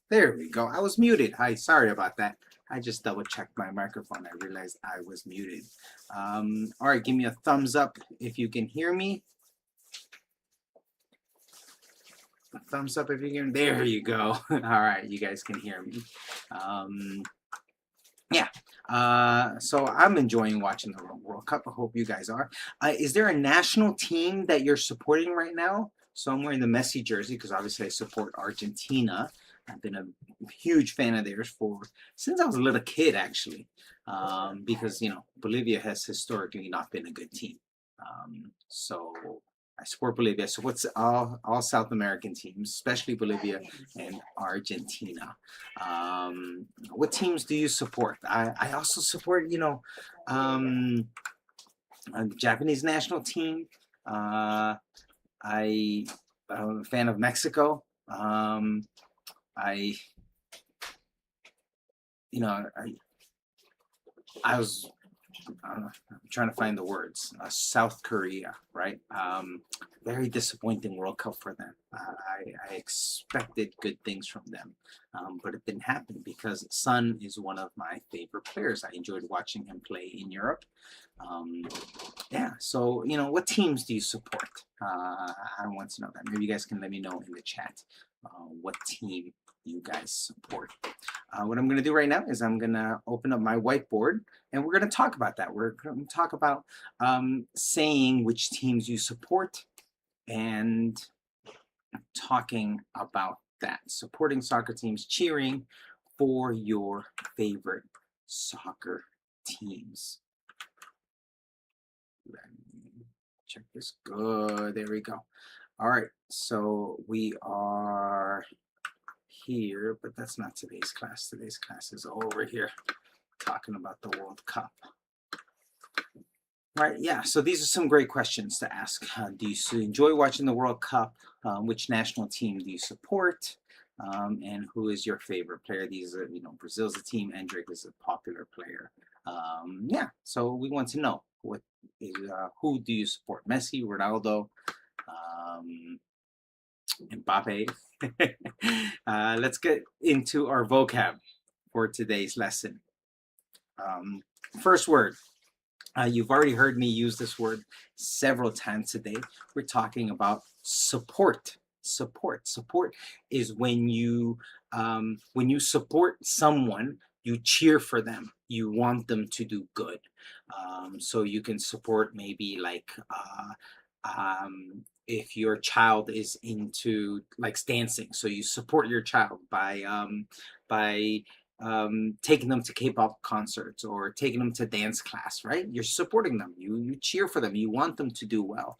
There we go. I was muted. Hi, sorry about that. I just double checked my microphone. I realized I was muted. All right, give me a thumbs up if you can hear me. A thumbs up if you can. There you go. All right, you guys can hear me. Um, yeah. So I'm enjoying watching the World Cup. I hope you guys are. Is there a national team that you're supporting right now? So I'm wearing the Messi jersey because obviously I support Argentina. I've been a huge fan of theirs for since I was a little kid, actually, because Bolivia has historically not been a good team. So I support Bolivia. So what's all South American teams, especially Bolivia and Argentina. What teams do you support? I also support, um, the Japanese national team. I'm a fan of Mexico. I, I was I'm trying to find the words. South Korea, right? Very disappointing World Cup for them. I expected good things from them, but it didn't happen because Son is one of my favorite players. I enjoyed watching him play in Europe. Um, yeah, so what teams do you support? I want to know that. Maybe you guys can let me know in the chat what team you guys support. What I'm going to do right now is I'm going to open up my whiteboard and we're going to talk about that. We're going to talk about saying which teams you support and talking about that. Supporting soccer teams, cheering for your favorite soccer teams. Let me check this. Good. There we go. All right. So we are here, but that's not today's class. Today's class is over here talking about the World Cup. Right, yeah, so these are some great questions to ask. Do you enjoy watching the World Cup? Which national team do you support? And who is your favorite player? These are, Brazil's a team. Endrick is a popular player. Yeah, so we want to know who do you support? Messi, Ronaldo, Mbappe. Let's get into our vocab for today's lesson. First word. You've already heard me use this word several times today. We're talking about support. Support is when you support someone, you cheer for them. You want them to do good. So you can support maybe like if your child is into like dancing, so you support your child by taking them to K-pop concerts or taking them to dance class, right? You're supporting them. You cheer for them. You want them to do well.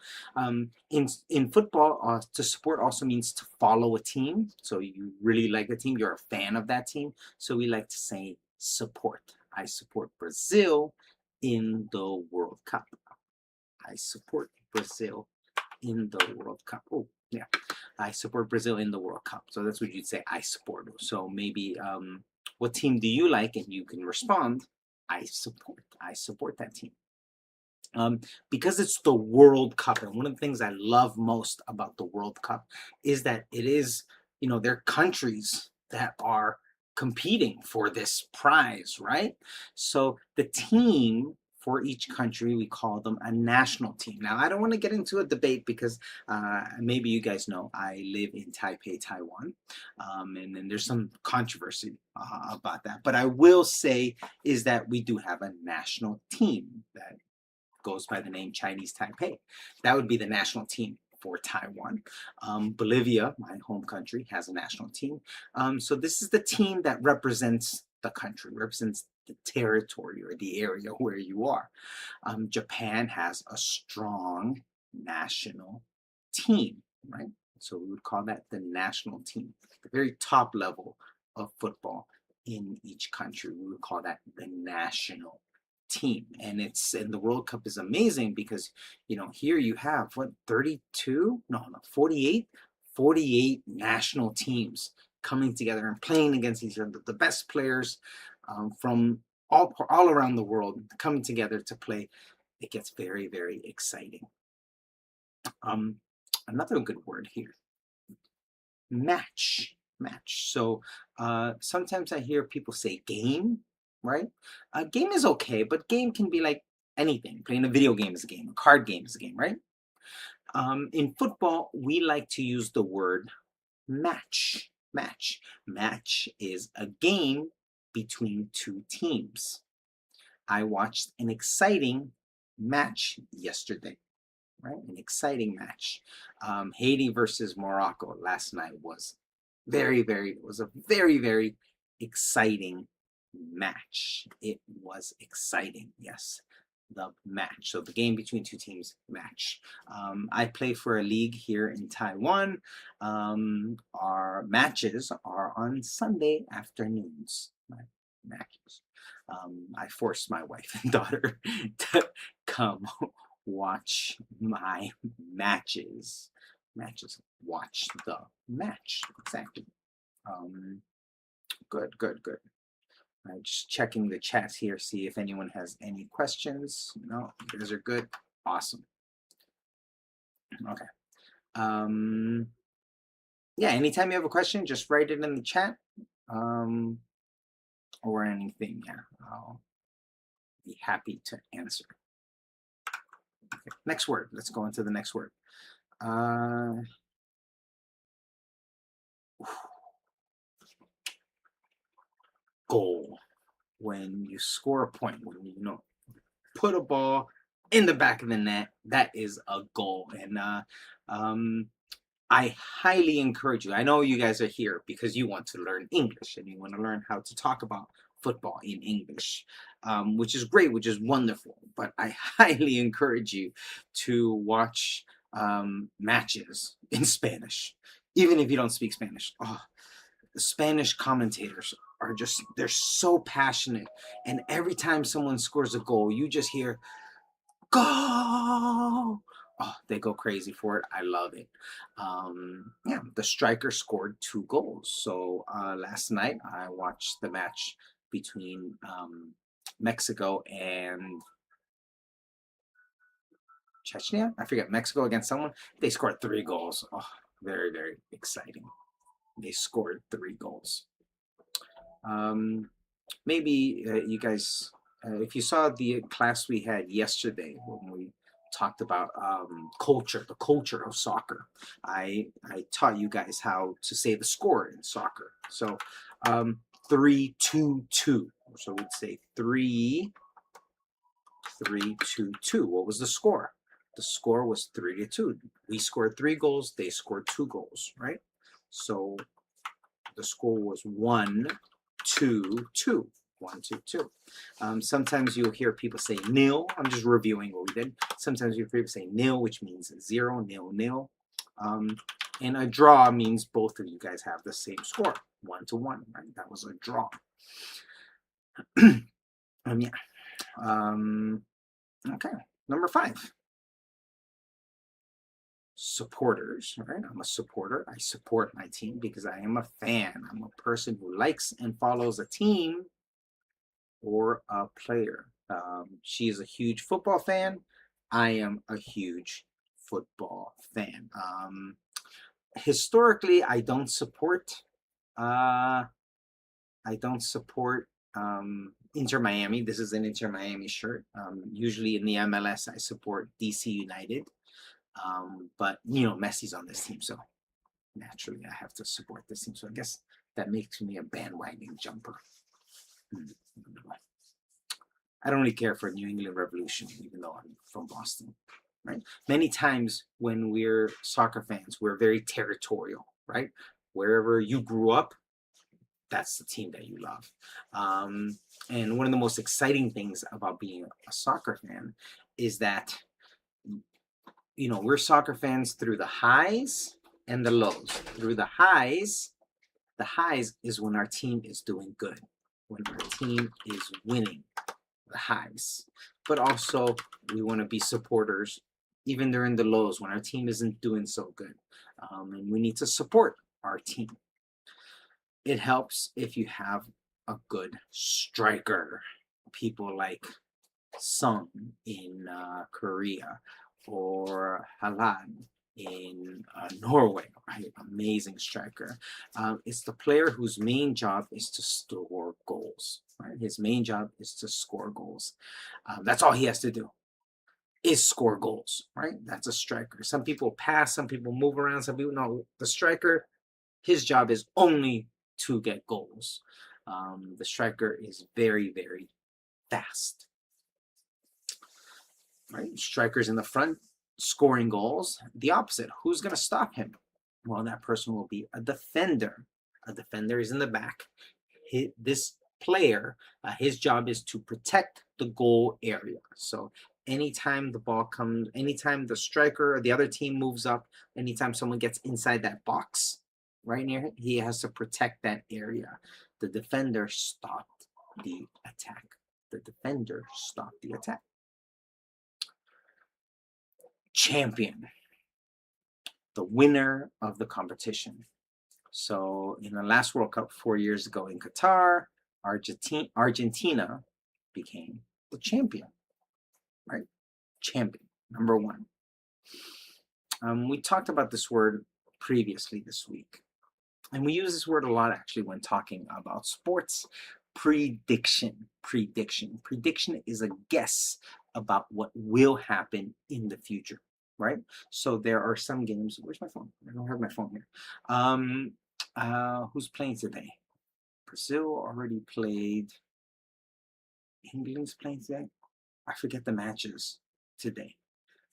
In football, to support also means to follow a team. So you really like a team. You're a fan of that team. So we like to say support. I support Brazil in the World Cup. I support Brazil in the World Cup. Oh, yeah. I support Brazil in the World Cup. So that's what you'd say, I support. So maybe what team do you like? And you can respond, I support that team. Because it's the World Cup, and one of the things I love most about the World Cup is that it is, there are countries that are competing for this prize, right? So the team for each country, we call them a national team. Now, I don't want to get into a debate because maybe you guys know I live in Taipei, Taiwan, and then there's some controversy about that. But I will say is that we do have a national team that goes by the name Chinese Taipei. That would be the national team for Taiwan. Bolivia, my home country, has a national team. So this is the team that represents the country, represents the territory or the area where you are. Japan has a strong national team, right? So we would call that the national team, the very top level of football in each country. We would call that the national team. And the World Cup is amazing because here you have what, 32, no 48 national teams coming together and playing against each other, the best players from all around the world coming together to play. It gets very, very exciting. Another good word here, match. match. So sometimes I hear people say game, right? Game is okay, but game can be like anything. Playing a video game is a game. A card game is a game, right? In football, we like to use the word match. Match. Match is a game between two teams. I watched an exciting match yesterday, right? An exciting match. Haiti versus Morocco last night was a very exciting match. It was exciting, yes. The match. So the game between two teams match. I play for a league here in Taiwan. Our matches are on Sunday afternoons. My matches. I forced my wife and daughter to come watch my matches. Matches. Watch the match. Exactly. Um, good. I'm just checking the chats here, see if anyone has any questions. No, you guys are good. Awesome. Okay. Yeah, anytime you have a question, just write it in the chat. Or anything. Yeah, I'll be happy to answer. Okay. Next word. Let's go into the next word. Goal. When you score a point, when you put a ball in the back of the net, that is a goal. And I highly encourage you. I know you guys are here because you want to learn English and you want to learn how to talk about football in English, which is great, which is wonderful. But I highly encourage you to watch matches in Spanish, even if you don't speak Spanish. Oh, the Spanish commentators are they're so passionate. And every time someone scores a goal, you just hear, go! Oh, they go crazy for it. I love it. Yeah, the striker scored 2 goals. So last night I watched the match between Mexico and Chechnya. I forget, Mexico against someone. They scored 3 goals. Oh, very exciting. They scored 3 goals. Maybe you guys, if you saw the class we had yesterday when we talked about the culture of soccer, I taught you guys how to say the score in soccer. So 3-2-2. So we'd say 3-3-2-2. What was the score? The score was 3-2. We scored 3 goals. They scored 2 goals, right? So the score was 1-2-2. 1-2-2. Sometimes you'll hear people say nil. I'm just reviewing what we did. Sometimes you'll hear people say nil, which means 0, 0-0. And a draw means both of you guys have the same score, 1-1. Right? That was a draw. Yeah. Okay. Number 5. Supporters, right? I'm a supporter. I support my team because I am a fan. I'm a person who likes and follows a team or a player. She is a huge football fan. I am a huge football fan. Historically, I don't support. Inter Miami. This is an Inter Miami shirt. Usually in the MLS, I support DC United. But Messi's on this team, so naturally I have to support this team. So I guess that makes me a bandwagon jumper. I don't really care for New England Revolution, even though I'm from Boston, right? Many times when we're soccer fans, we're very territorial, right? Wherever you grew up, that's the team that you love. And one of the most exciting things about being a soccer fan is that we're soccer fans through the highs and the lows. Through the highs is when our team is doing good, when our team is winning, the highs. But also, we want to be supporters even during the lows when our team isn't doing so good. And we need to support our team. It helps if you have a good striker. People like Sung in Korea, or Halan in Norway, right? Amazing striker. It's the player whose main job is to score goals, right? His main job is to score goals. That's all he has to do is score goals, right? That's a striker. Some people pass, some people move around, some people no. The striker, his job is only to get goals. The striker is very, very fast, right? Strikers in the front scoring goals. The opposite. Who's going to stop him? Well, that person will be a defender. A defender is in the back. This player, his job is to protect the goal area. So anytime the ball comes, anytime the striker or the other team moves up, anytime someone gets inside that box right near it, he has to protect that area. The defender stopped the attack. The defender stopped the attack. Champion, the winner of the competition. So in the last World Cup 4 years ago in Qatar, Argentina became the champion, right? Champion, number one. We talked about this word previously this week, and we use this word a lot actually when talking about sports. Prediction. Prediction is a guess about what will happen in the future, right? So there are some games. Where's my phone? I don't have my phone here. Who's playing today? Brazil already played. England's playing today. I forget the matches today.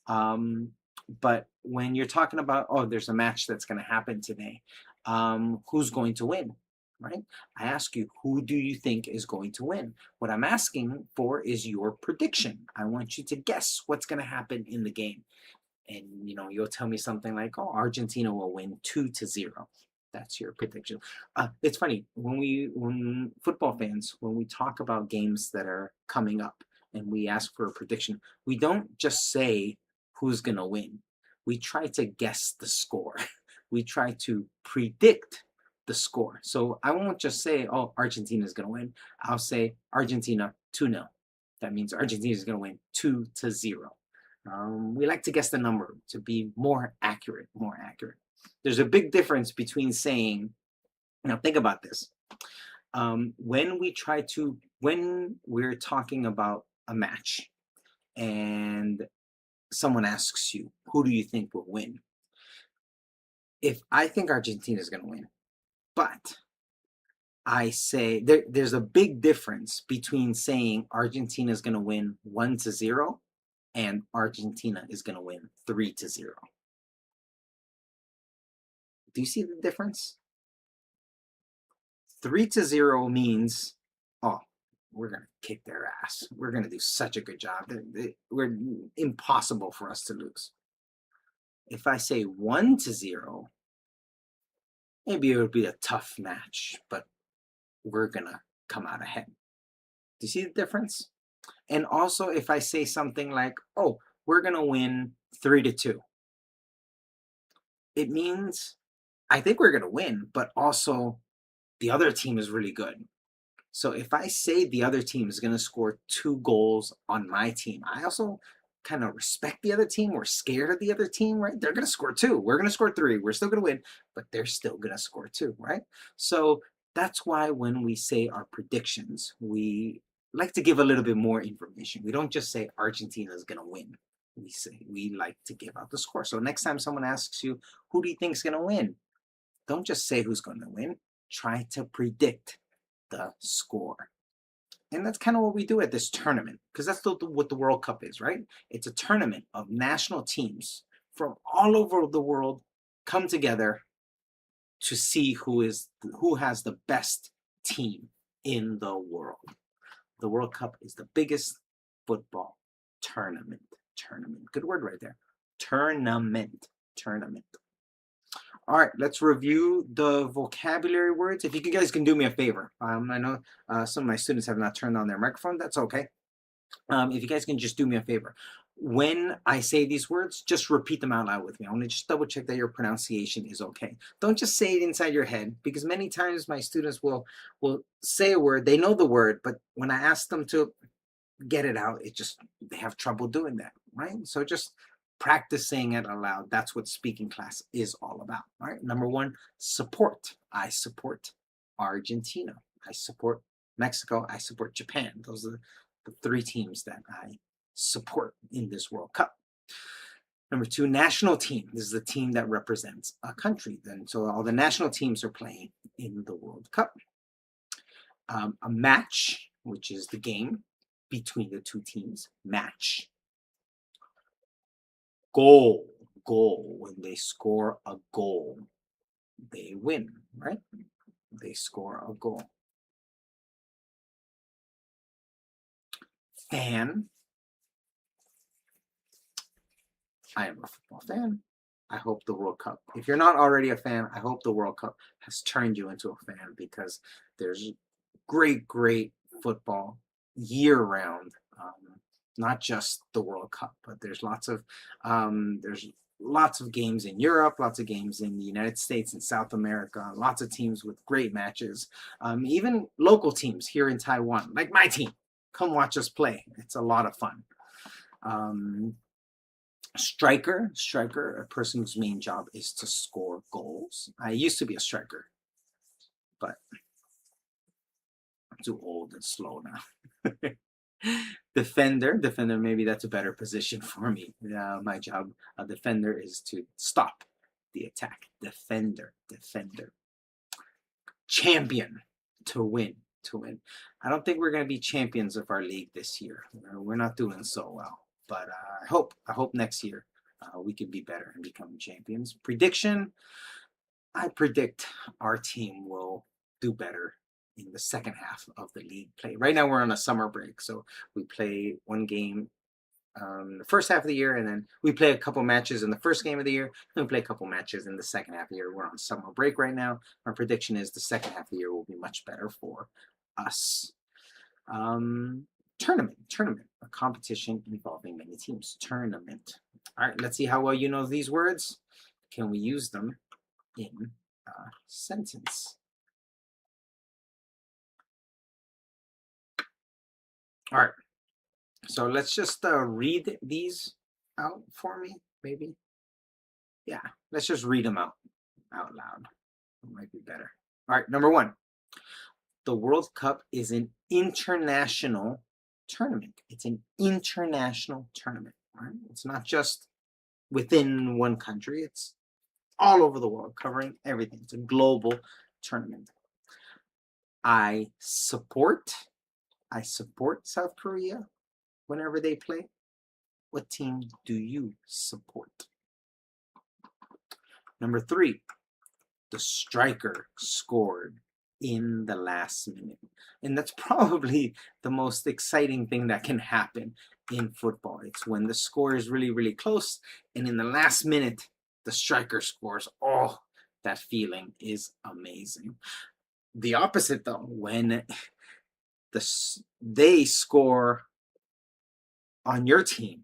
But when you're talking about, oh, there's a match that's going to happen today, who's going to win, right? I ask you, who do you think is going to win? What I'm asking for is your prediction. I want you to guess what's going to happen in the game. And, you'll tell me something like, oh, Argentina will win 2-0. That's your prediction. It's funny, when football fans, when we talk about games that are coming up and we ask for a prediction, we don't just say who's going to win. We try to guess the score. We try to predict the score. So I won't just say, oh, Argentina is going to win. I'll say Argentina 2-0. That means Argentina is going to win 2-0. We like to guess the number to be more accurate. There's a big difference between saying, now think about this. When we're talking about a match and someone asks you, who do you think will win? If I think Argentina is going to win, but I say there's a big difference between saying Argentina is going to win 1-0 and Argentina is going to win 3-0. Do you see the difference? 3-0 means, oh, we're going to kick their ass. We're going to do such a good job. We're impossible for us to lose. If I say 1-0, maybe it would be a tough match, but we're going to come out ahead. Do you see the difference? And also, if I say something like, oh, we're going to win 3-2, it means I think we're going to win, but also the other team is really good. So if I say the other team is going to score 2 goals on my team, I also kind of respect the other team. We're scared of the other team, right? They're going to score 2. We're going to score 3. We're still going to win, but they're still going to score 2, right? So that's why when we say our predictions, we like to give a little bit more information. We don't just say Argentina is going to win. We like to give out the score. So next time someone asks you, who do you think is going to win? Don't just say who's going to win. Try to predict the score. And that's kind of what we do at this tournament, because that's what the World Cup is, right? It's a tournament of national teams from all over the world come together to see who has the best team in the world. The World Cup is the biggest football tournament. Good word right there. Tournament. All right, let's review the vocabulary words. If you guys can do me a favor, I know some of my students have not turned on their microphone. That's okay. If you guys can just do me a favor. When I say these words, just repeat them out loud with me. I want to just double check that your pronunciation is okay. Don't just say it inside your head, because many times my students will say a word, they know the word, but when I ask them to get it out, they have trouble doing that, right? So just Practice saying it aloud. That's what speaking class is all about. All right. Number one, support. I support Argentina. I support Mexico. I support Japan. Those are the three teams that I support in this World Cup. Number two, national team. This is the team that represents a country. Then, so all the national teams are playing in the World Cup. A match, which is the game between the two teams. Match. Goal. Goal. When they score a goal, they win, right? They score a goal. Fan. I am a football fan. I hope the World Cup, if you're not already a fan, I hope the World Cup has turned you into a fan, because there's great, great football year round. Not just the World Cup, but there's lots of games in Europe, lots of games in the United States and South America, lots of teams with great matches. Even local teams here in Taiwan, like my team. Come watch us play. It's a lot of fun. Striker, a person whose main job is to score goals. I used to be a striker, but I'm too old and slow now. Defender, maybe that's a better position for me. My job, a defender, is to stop the attack. Defender. Champion, to win. I don't think we're going to be champions of our league this year. We're not doing so well. But I hope next year we can be better and become champions. Prediction, I predict our team will do better in the second half of the league play. Right now we're on a summer break, so we play one game the first half of the year, and then we play a couple matches in the first game of the year, and we play a couple matches in the second half of the year. We're on summer break right now. Our prediction is the second half of the year will be much better for us. Tournament, a competition involving many teams. Tournament. All right, let's see how well you know these words. Can we use them in a sentence? All right, so let's just read these out for me, maybe. Yeah, let's just read them out loud. It might be better. All right, number one. The World Cup is an international tournament. It's an international tournament. Right? It's not just within one country. It's all over the world, covering everything. It's a global tournament. I support South Korea whenever they play. What team do you support? Number three, the striker scored in the last minute. And that's probably the most exciting thing that can happen in football. It's when the score is really, really close, and in the last minute, the striker scores. Oh, that feeling is amazing. The opposite, though, when they score on your team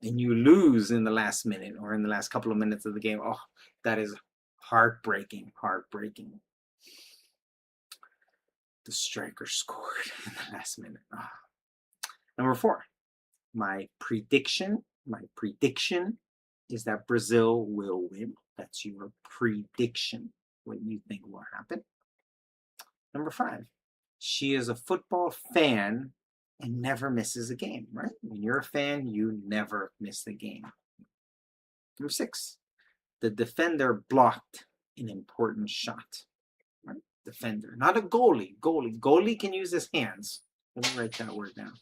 and you lose in the last minute or in the last couple of minutes of the game, oh, that is heartbreaking. The striker scored in the last minute. Oh. Number four, my prediction is that Brazil will win. That's your prediction, what you think will happen. Number five, she is a football fan and never misses a game, right? When you're a fan, you never miss the game. Number six, the defender blocked an important shot. Right? Defender, not a goalie. Goalie can use his hands. Let me write that word down.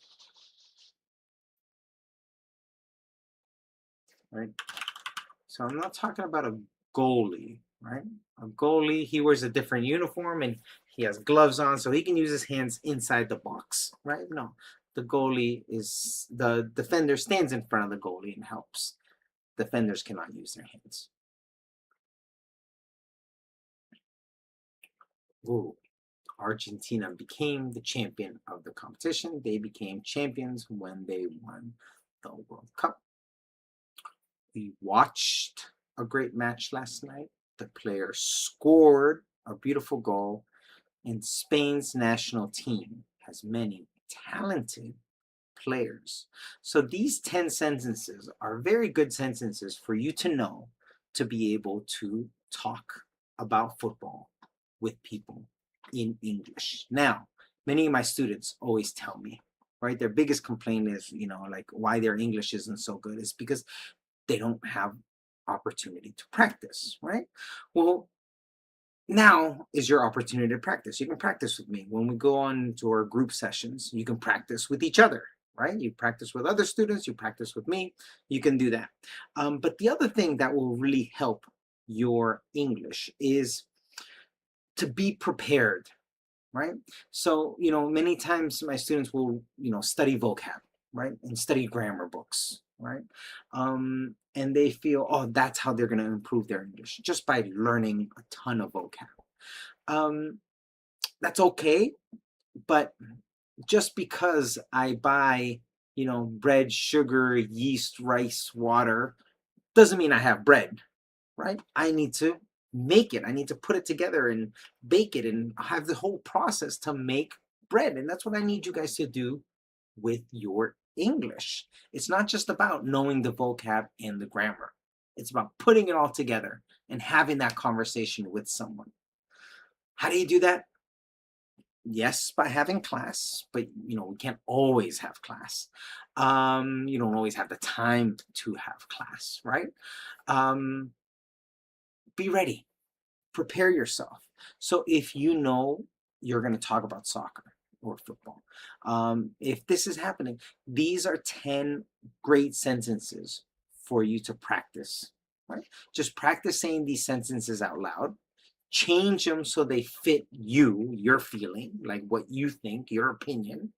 Right? So I'm not talking about a goalie, right? A goalie, he wears a different uniform and he has gloves on, so he can use his hands inside the box, right? No, the goalie is, the defender stands in front of the goalie and helps. Defenders cannot use their hands. Ooh. Argentina became the champion of the competition. They became champions when they won the World Cup. We watched a great match last night. The player scored a beautiful goal, and Spain's national team has many talented players. So these 10 sentences are very good sentences for you to know to be able to talk about football with people in English. Now, many of my students always tell me, right, their biggest complaint is, like why their English isn't so good is because they don't have opportunity to practice, right? Well, now is your opportunity to practice. You can practice with me. When we go on to our group sessions, you can practice with each other, right? You practice with other students, you practice with me, you can do that. But the other thing that will really help your English is to be prepared, right? So, many times my students will, study vocab, right? And study grammar books, right? And they feel, oh, that's how they're going to improve their English, just by learning a ton of vocab. That's okay, but just because I buy, bread, sugar, yeast, rice, water, doesn't mean I have bread, right? I need to make it. I need to put it together and bake it and have the whole process to make bread. And that's what I need you guys to do with your English. It's not just about knowing the vocab and the grammar. It's about putting it all together and having that conversation with someone. How do you do that? Yes, by having class, but we can't always have class. You don't always have the time to have class, right? Be ready. Prepare yourself. So if you're going to talk about soccer or football, if this is happening, these are 10 great sentences for you to practice, right? Just practice saying these sentences out loud. Change them so they fit your feeling, like what you think, your opinion,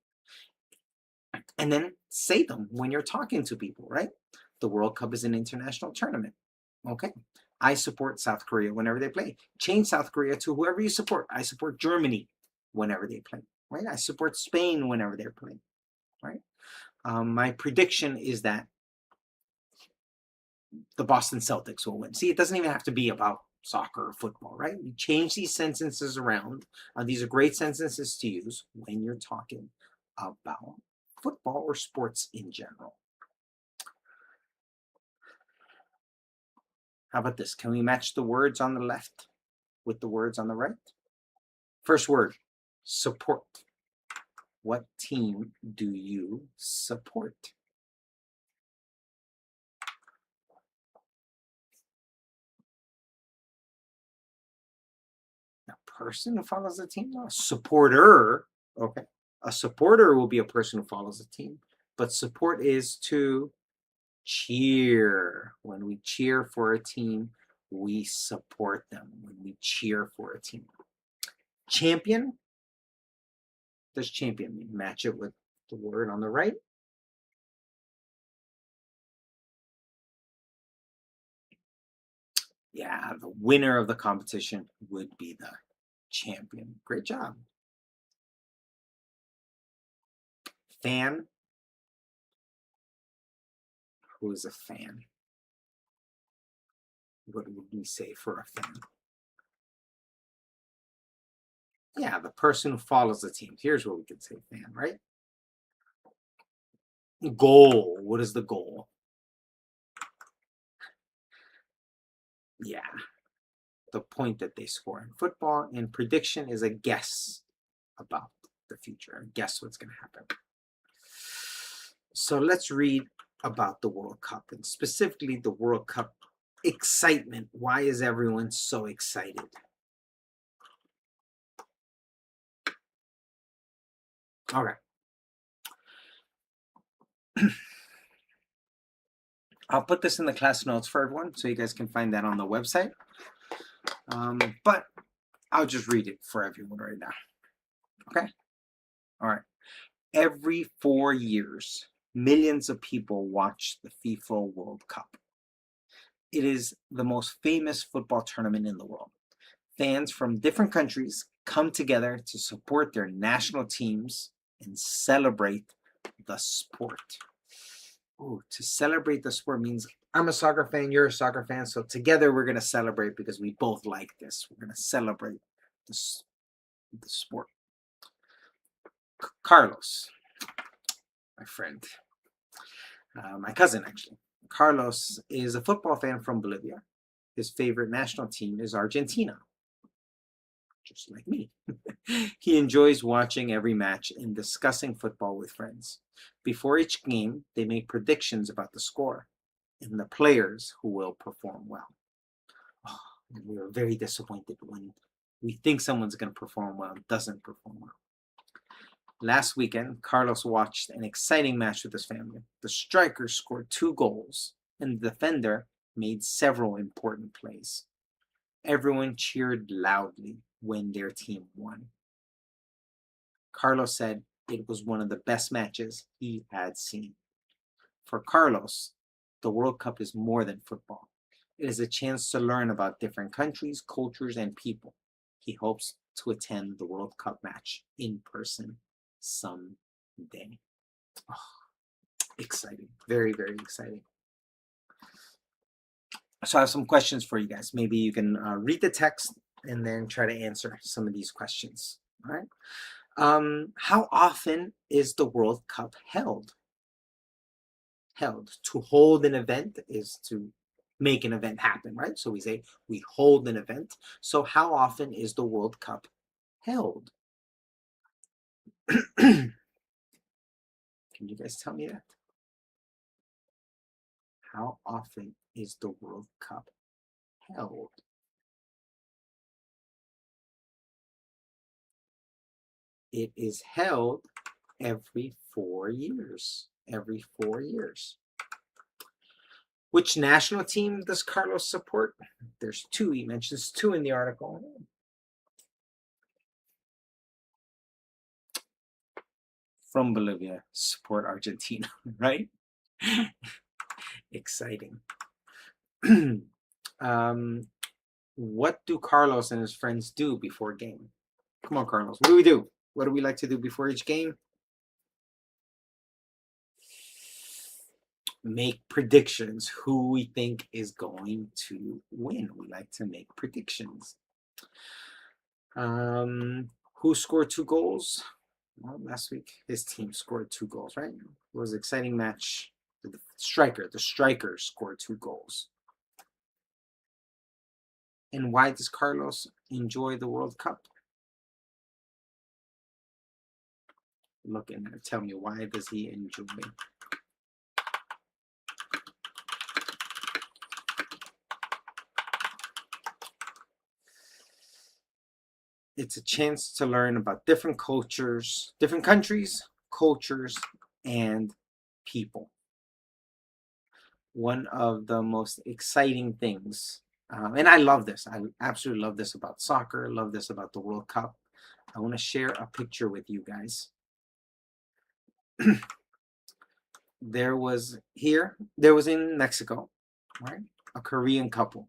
and then say them when you're talking to people, right? The World Cup is an international tournament. Okay. I support South Korea whenever they play. Change South Korea to whoever you support. I support Germany whenever they play, right? I support Spain whenever they're playing, right? My prediction is that the Boston Celtics will win. See, it doesn't even have to be about soccer or football, right? You change these sentences around. These are great sentences to use when you're talking about football or sports in general. How about this? Can we match the words on the left with the words on the right? First word, support. What team do you support? A person who follows the team? No, a supporter. Okay. A supporter will be a person who follows a team, but support is to cheer. When we cheer for a team, we support them. When we cheer for a team. Champion. Does champion mean? Match it with the word on the right. Yeah, the winner of the competition would be the champion. Great job. Fan. Who is a fan? What would we say for a fan? Yeah, the person who follows the team. Here's what we could say fan, right? Goal. What is the goal? Yeah, the point that they score in football. And prediction is a guess about the future. Guess what's going to happen. So let's read about the World Cup, and specifically the World Cup excitement. Why is everyone so excited? All right. I'll put this in the class notes for everyone so you guys can find that on the website. But I'll just read it for everyone right now. Okay? All right. Every 4 years, millions of people watch the FIFA World Cup. It is the most famous football tournament in the world. Fans from different countries come together to support their national teams and celebrate the sport. Ooh, to celebrate the sport means I'm a soccer fan, you're a soccer fan, so together we're going to celebrate because we both like this. We're going to celebrate the sport. Carlos, my friend, my cousin actually. Carlos is a football fan from Bolivia. His favorite national team is Argentina, just like me. He enjoys watching every match and discussing football with friends. Before each game, they make predictions about the score and the players who will perform well. Oh, and we are very disappointed when we think someone's going to perform well and doesn't perform well. Last weekend, Carlos watched an exciting match with his family. The striker scored 2 goals, and the defender made several important plays. Everyone cheered loudly when their team won. Carlos said it was one of the best matches he had seen. For Carlos, the World Cup is more than football. It is a chance to learn about different countries, cultures, and people. He hopes to attend the World Cup match in person someday. Oh, exciting. Very, very exciting. So I have some questions for you guys. Maybe you can read the text and then try to answer some of these questions. All right. How often is the World Cup held? To hold an event is to make an event happen, right? So we say we hold an event. So how often is the World Cup held? Can you guys tell me that? How often is the World Cup held? It is held every 4 years. Every 4 years. Which national team does Carlos support? There's 2. He mentions 2 in the article. From Bolivia, support Argentina, right? Exciting. What do Carlos and his friends do before game? Come on, Carlos. What do we do? What do we like to do before each game? Make predictions. Who we think is going to win. We like to make predictions. Who scored 2 goals? Well, last week his team scored 2 goals, right? It was an exciting match. The striker scored 2 goals. And why does Carlos enjoy the World Cup? Look in there. Tell me, why does he enjoy? It's a chance to learn about different cultures, different countries, cultures, and people. One of the most exciting things, and I love this. I absolutely love this about soccer. Love this about the World Cup. I want to share a picture with you guys. There was in Mexico, right? A Korean couple.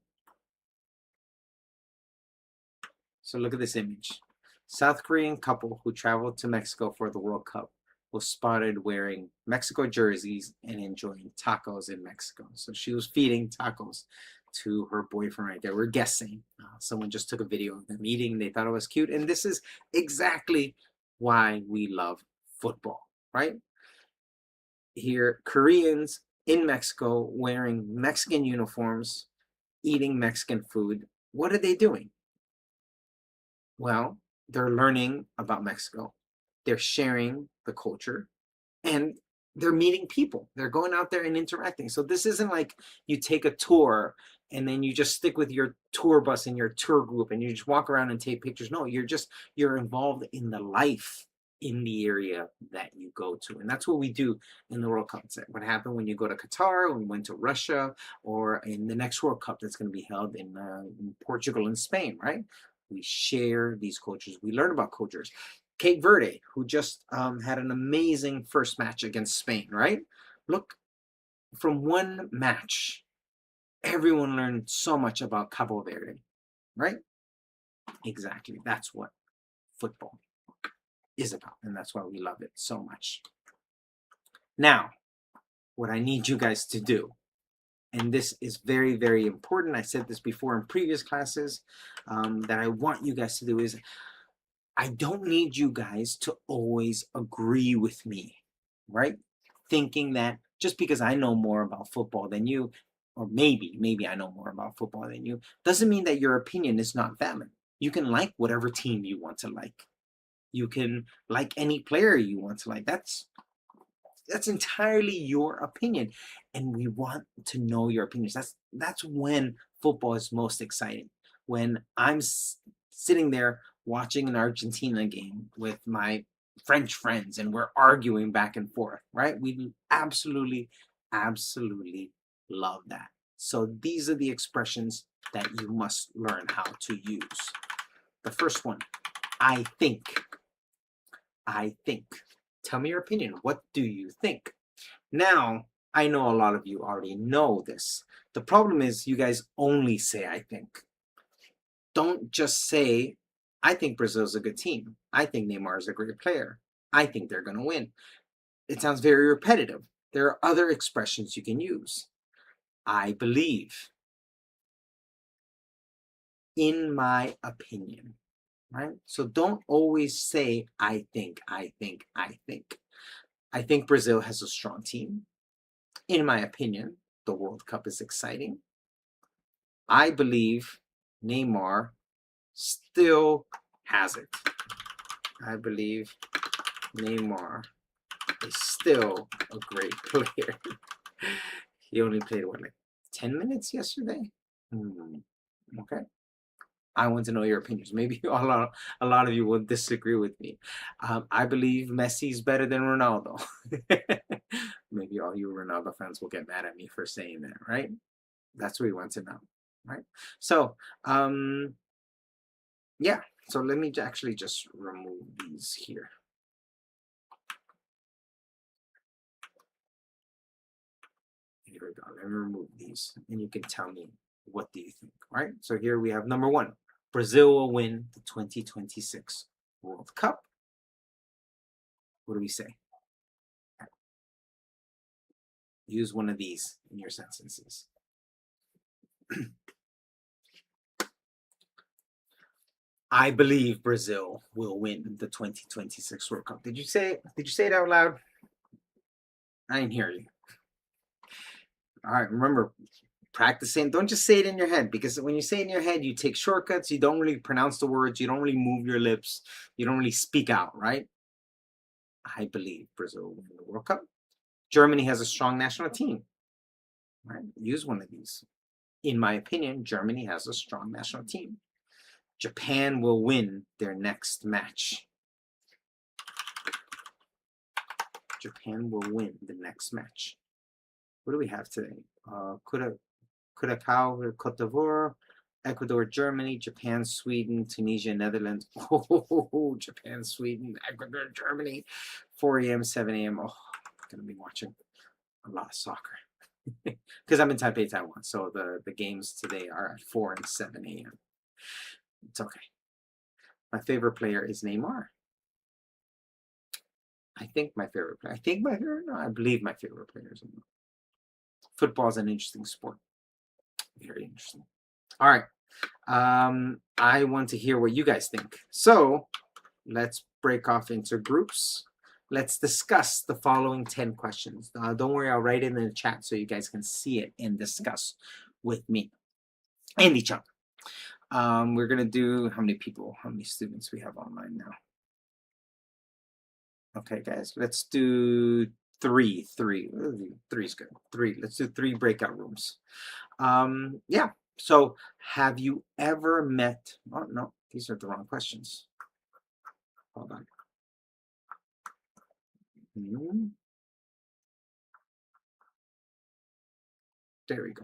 So look at this image. South Korean couple who traveled to Mexico for the World Cup was spotted wearing Mexico jerseys and enjoying tacos in Mexico. So she was feeding tacos to her boyfriend right there. We're guessing. Someone just took a video of them eating. They thought it was cute. And this is exactly why we love football, right? Here, Koreans in Mexico wearing Mexican uniforms, eating Mexican food. What are they doing? Well, they're learning about Mexico. They're sharing the culture, and they're meeting people. They're going out there and interacting. So this isn't like you take a tour and then you just stick with your tour bus and your tour group and you just walk around and take pictures. No, you're involved in the life in the area that you go to. And that's what we do in the World Cup. It's what happened when you go to Qatar, when we went to Russia, or in the next World Cup that's going to be held in Portugal and Spain, right? We share these cultures. We learn about cultures. Cape Verde, who just had an amazing first match against Spain, right? Look, from one match, everyone learned so much about Cabo Verde, right? Exactly. That's what football is about, and that's why we love it so much. Now, what I need you guys to do, and this is very, very important. I said this before in previous classes, that I want you guys to do is, I don't need you guys to always agree with me, right? thinking that just because I know more about football than you, or maybe I know more about football than you, doesn't mean that your opinion is not valid. You can like whatever team you want to like. You can like any player you want to like. That's entirely your opinion, and we want to know your opinions. That's when football is most exciting. When I'm sitting there watching an Argentina game with my French friends and we're arguing back and forth, right? We absolutely love that. So these are the expressions that you must learn how to use. The first one, I think. I think. Tell me your opinion. What do you think? Now, I know a lot of you already know this. The problem is you guys only say I think. Don't just say, I think Brazil's a good team. I think Neymar is a great player. I think they're going to win. It sounds very repetitive. There are other expressions you can use. I believe. In my opinion. Right? So don't always say, I think, I think, I think. I think Brazil has a strong team. In my opinion, the World Cup is exciting. I believe Neymar still has it. I believe Neymar is still a great player. He only played, what, like 10 minutes yesterday? Okay. I want to know your opinions. Maybe a lot of you will disagree with me. I believe Messi's better than Ronaldo. Maybe all you Ronaldo fans will get mad at me for saying that, right? That's what we want to know, right? So, yeah. So let me actually just remove these here. Here we go. Let me remove these, and you can tell me what do you think, right? So here we have number one. Brazil will win the 2026 World Cup. What do we say? Use one of these in your sentences. I believe Brazil will win the 2026 World Cup. Did you say it out loud? I didn't hear you. All right, remember, practicing. Don't just say it in your head, because when you say it in your head, you take shortcuts. You don't really pronounce the words. You don't really move your lips. You don't really speak out, right? I believe Brazil will win the World Cup. Germany has a strong national team. Right? Use one of these. In my opinion, Germany has a strong national team. Japan will win their next match. Japan will win the next match. What do we have today? Curacao, Cote d'Ivoire, Ecuador, Germany, Japan, Sweden, Tunisia, Netherlands. Oh, Japan, Sweden, Ecuador, Germany. 4 a.m., 7 a.m. Oh, I'm going to be watching a lot of soccer. Because I'm in Taipei, Taiwan. So the games today are at 4 and 7 a.m. It's okay. My favorite player is Neymar. I think my favorite player. No, I believe my favorite player is Neymar. Football is an interesting sport. Very interesting. All right. I want to hear what you guys think. So let's break off into groups. Let's discuss the following 10 questions. Don't worry, I'll write it in the chat so you guys can see it and discuss with me and each other. We're going to do how many students we have online now? Okay, guys, let's do three. Three's good. Three. Let's do 3 breakout rooms. Yeah. So have you ever met, oh no, these are the wrong questions. Hold on. There we go.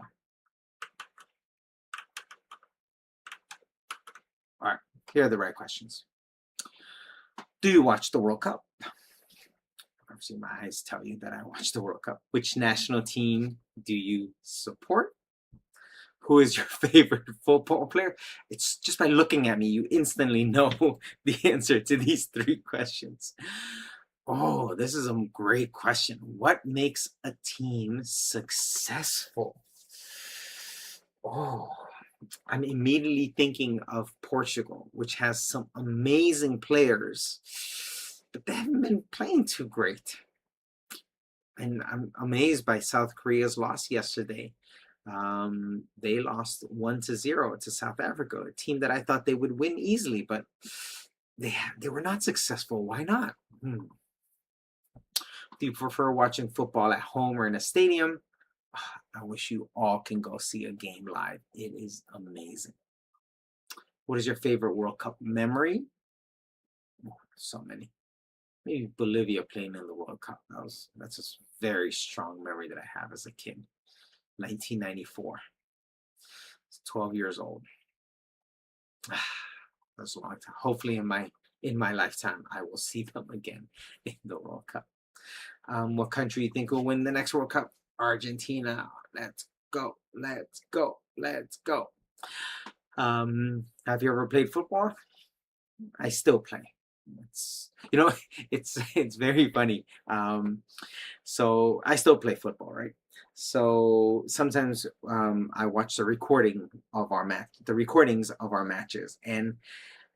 All right, here are the right questions. Do you watch the World Cup? Obviously, my eyes tell you that I watch the World Cup. Which national team do you support? Who is your favorite football player? It's just by looking at me, you instantly know the answer to these 3 questions. Oh, this is a great question. What makes a team successful? Oh, I'm immediately thinking of Portugal, which has some amazing players, but they haven't been playing too great. And I'm amazed by South Korea's loss yesterday. They lost 1-0 to South Africa, a team that I thought they would win easily, but they were not successful. Why not? Hmm. Do you prefer watching football at home or in a stadium? I wish you all can go see a game live. It is amazing. What is your favorite World Cup memory? Oh, so many. Maybe Bolivia playing in the World Cup. That's a very strong memory that I have as a kid. 1994. 12 years old. That's a long time. Hopefully in my lifetime I will see them again in the World Cup. What country you think will win the next World Cup? Argentina. Let's go. Let's go. Let's go. Have you ever played football? I still play. It's it's very funny. So I still play football, right? So sometimes I watch the recordings of our matches, and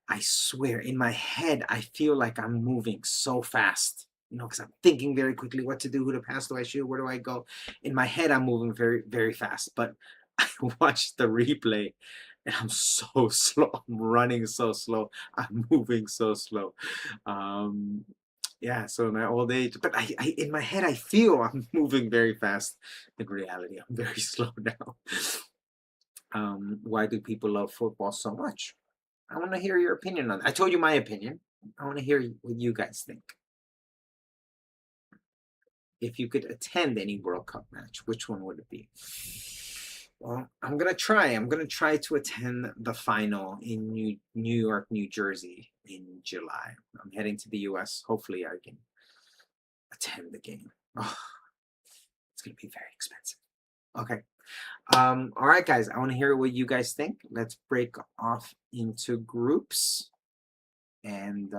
I swear in my head I feel like I'm moving so fast. Because I'm thinking very quickly what to do, who to pass, do I shoot, where do I go? In my head, I'm moving very, very fast, but I watch the replay and I'm so slow. I'm running so slow. I'm moving so slow. Um, yeah, so in my old age, but in my head, I feel I'm moving very fast. In reality, I'm very slow now. Why do people love football so much? I want to hear your opinion on that. I told you my opinion. I want to hear what you guys think. If you could attend any World Cup match, which one would it be? Well, I'm gonna try. I'm gonna try to attend the final in New York, New Jersey in July. I'm heading to the US. Hopefully, I can attend the game. Oh, it's gonna be very expensive. Okay. All right, guys. I want to hear what you guys think. Let's break off into groups and